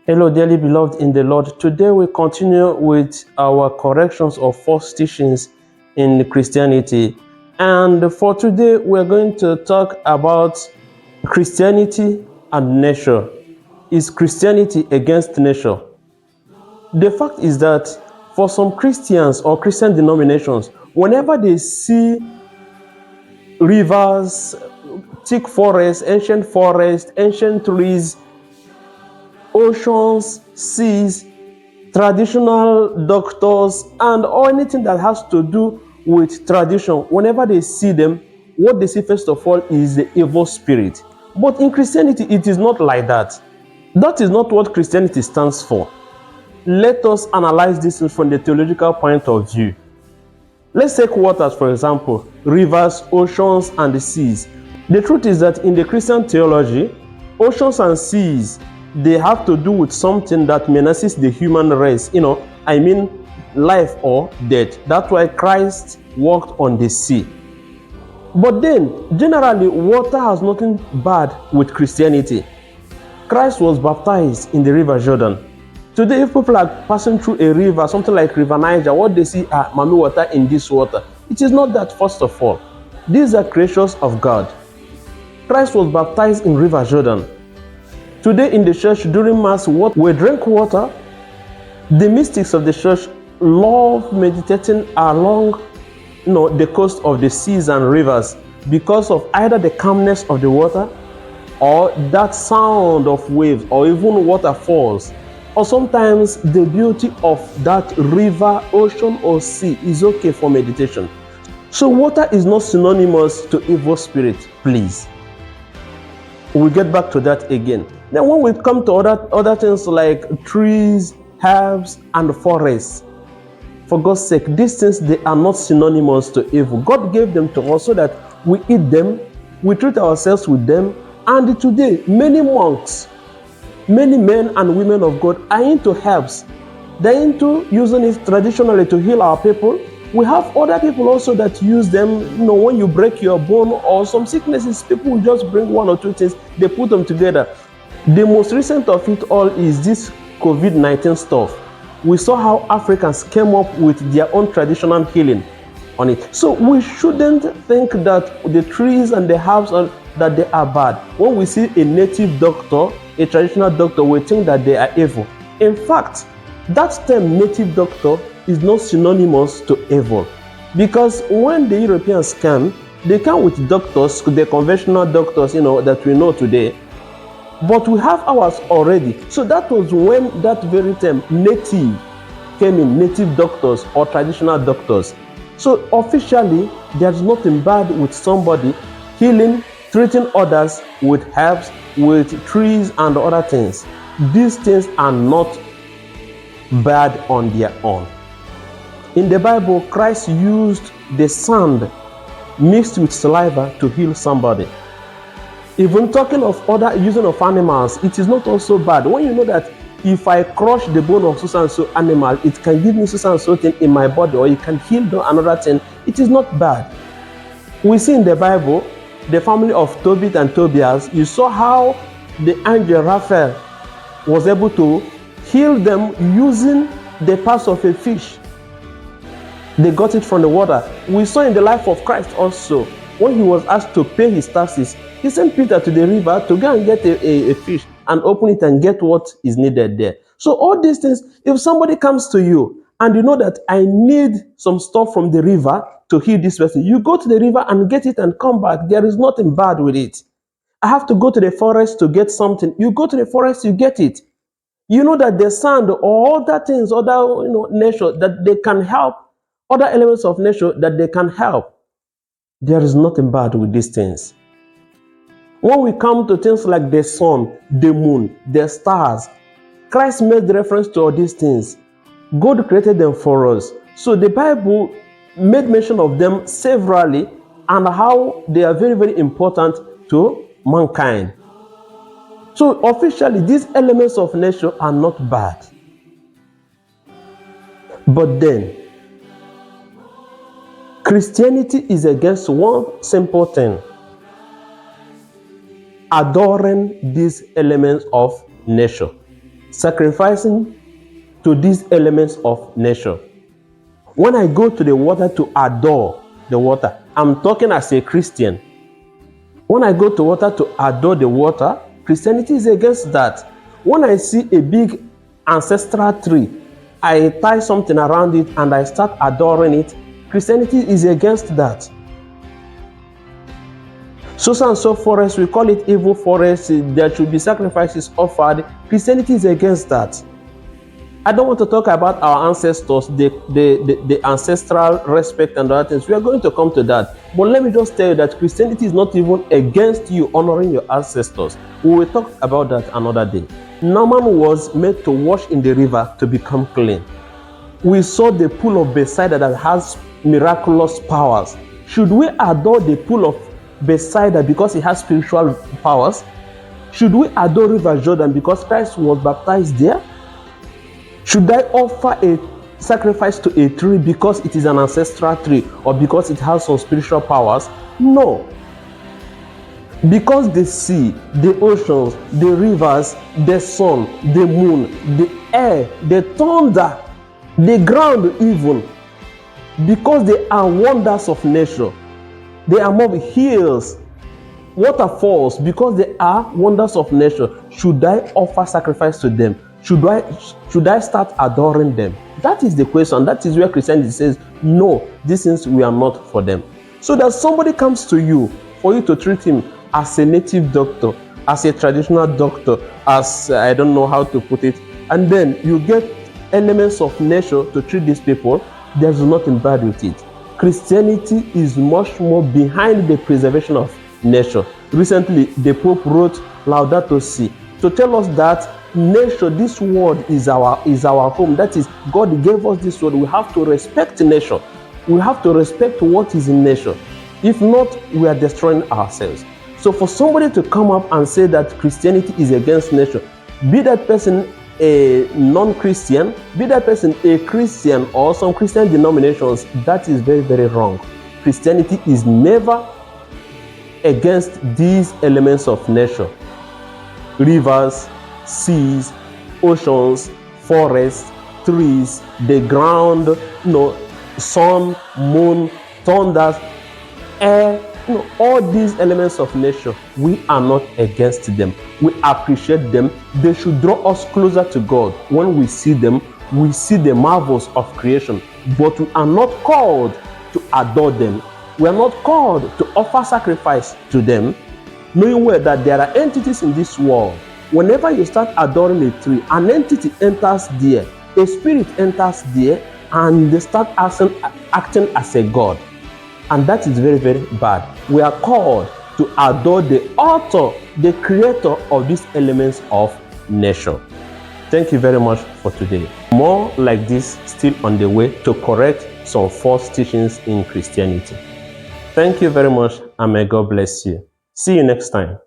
Hello, dearly beloved in the Lord. Today we continue with our corrections of false teachings in Christianity. And for today, we're going to talk about Christianity and nature. Is Christianity against nature? The fact is that for some Christians or Christian denominations, whenever they see rivers, thick forests, ancient trees, oceans, seas, traditional doctors, and anything that has to do with tradition, whenever they see them, what they see first of all is the evil spirit. But in Christianity, it is not like that. That is not what Christianity stands for. Let us analyze this from the theological point of view. Let's take waters, for example, rivers, oceans, and the seas. The truth is that in the Christian theology, oceans and seas, they have to do with something that menaces the human race. I mean, life or death. That's why Christ walked on the sea. But then, generally, water has nothing bad with Christianity. Christ was baptized in the river Jordan. Today, if people are passing through a river, something like River Niger, what they see are mami water in this water. It is not that, first of all. These are creatures of God. Christ was baptized in River Jordan. Today in the church, during Mass, we drink water. The mystics of the church love meditating along the coast of the seas and rivers because of either the calmness of the water or that sound of waves or even waterfalls, or sometimes the beauty of that river, ocean, or sea is okay for meditation. So water is not synonymous to evil spirit, please. We'll get back to that again. Then when we come to other things like trees, herbs, and forests, for God's sake, these things, they are not synonymous to evil. God gave them to us so that we eat them, we treat ourselves with them. And today, many monks, many men and women of God are into herbs. They're into using it traditionally to heal our people. We have other people also that use them. When you break your bone or some sicknesses, people will just bring one or two things, they put them together. The most recent of it all is this COVID-19 stuff. We saw how Africans came up with their own traditional healing on it. So we shouldn't think that the trees and the herbs that they are bad. When we see a native doctor, a traditional doctor, we think that they are evil. In fact, that term native doctor is not synonymous to evil, because when the Europeans came, they came with doctors, the conventional doctors, that we know today, but we have ours already. So that was when that very term native came in, native doctors or traditional doctors. So officially, there's nothing bad with somebody healing, treating others with herbs, with trees and other things. These things are not bad on their own. In the Bible, Christ used the sand mixed with saliva to heal somebody. Even talking of other using of animals, it is not also bad. When you know that if I crush the bone of so and so animal, it can give me so and so thing in my body, or it can heal another thing, it is not bad. We see in the Bible, the family of Tobit and Tobias, you saw how the angel Raphael was able to heal them using the parts of a fish. They got it from the water. We saw in the life of Christ also, when he was asked to pay his taxes, he sent Peter to the river to go and get a fish and open it and get what is needed there. So all these things, if somebody comes to you and you know that I need some stuff from the river to heal this person, you go to the river and get it and come back. There is nothing bad with it. I have to go to the forest to get something. You go to the forest, you get it. You know that the sand or other things, other nature, that they can help, other elements of nature that they can help. There is nothing bad with these things. When we come to things like the sun, the moon, the stars, Christ made reference to all these things. God created them for us. So the Bible made mention of them severally and how they are very, very important to mankind. So officially, these elements of nature are not bad. But then, Christianity is against one simple thing: adoring these elements of nature. sacrificing to these elements of nature. When I go to the water to adore the water, I'm talking as a Christian. When I go to water to adore the water, Christianity is against that. When I see a big ancestral tree, I tie something around it and I start adoring it, Christianity is against that. So and so forest, we call it evil forest, there should be sacrifices offered. Christianity is against that. I don't want to talk about our ancestors, the ancestral respect and other things. We are going to come to that. But let me just tell you that Christianity is not even against you honoring your ancestors. We will talk about that another day. Naaman was made to wash in the river to become clean. We saw the pool of Bethesda that has miraculous powers. Should we adore the pool of Bethesda because it has spiritual powers? Should we adore River Jordan because Christ was baptized there? Should I offer a sacrifice to a tree because it is an ancestral tree or because it has some spiritual powers? No. Because the sea, the oceans, the rivers, the sun, the moon, the air, the thunder, the ground even, because they are wonders of nature. They are more hills, waterfalls, because they are wonders of nature. Should I offer sacrifice to them? Should I start adoring them? That is the question. That is where Christianity says, no, these things we are not for them. So that somebody comes to you for you to treat him as a native doctor, as a traditional doctor, as I don't know how to put it, and then you get elements of nature to treat these people, there's nothing bad with it. Christianity is much more behind the preservation of nature. Recently, the Pope wrote Laudato Si to tell us that nature, this world is our home. That is, God gave us this world. We have to respect nature. We have to respect what is in nature. If not, we are destroying ourselves. So for somebody to come up and say that Christianity is against nature, be that person a non-Christian, be that person a Christian or some Christian denominations, that is very, very wrong. Christianity is never against these elements of nature. Rivers, seas, oceans, forests, trees, the ground, sun, moon, thunders, air, all these elements of nature, we are not against them. We appreciate them. They should draw us closer to God. When we see them, we see the marvels of creation, but we are not called to adore them. We are not called to offer sacrifice to them, knowing well that there are entities in this world. Whenever you start adoring a tree, an entity enters there, a spirit enters there, and they start acting as a god. And that is very, very bad. We are called to adore the author, the creator of these elements of nature. Thank you very much for today. More like this still on the way to correct some false teachings in Christianity. Thank you very much, and may God bless you. See you next time.